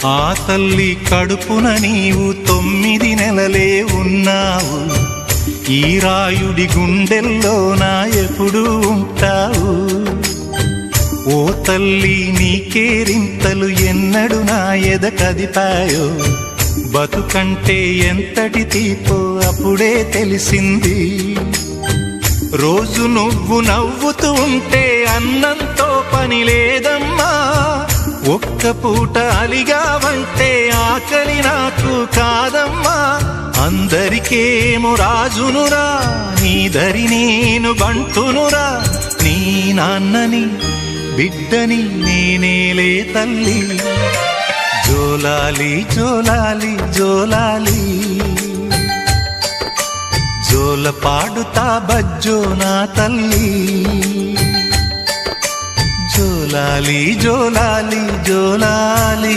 ఆ తల్లి కడుపున నీవు 9 నెలలే ఉన్నావు. ఈ రాయుడి గుండెల్లో నా ఎప్పుడు ఉంటావు. ఓ తల్లి నీకేరింతలు ఎన్నడు నా ఎద కదిపాయో. బతుకంటే ఎంతటి తీపో అప్పుడే తెలిసింది. రోజు నువ్వు నవ్వుతూ ఉంటే అన్నంతో పని లేదమ్మా. ఒక్క పూట అలిగావంటే ఆకలి నాకు కాదమ్మా. అందరికేమో రాజునురా, నీ దరి నేను బంటునురా. నీ నాన్నని బిడ్డని నేనేలే తల్లి. జోలాలి జోలాలి జోలాలి, జోల పాడుతా బజ్జో నా తల్లి. జోలాలి జోలాలి జోలాలి.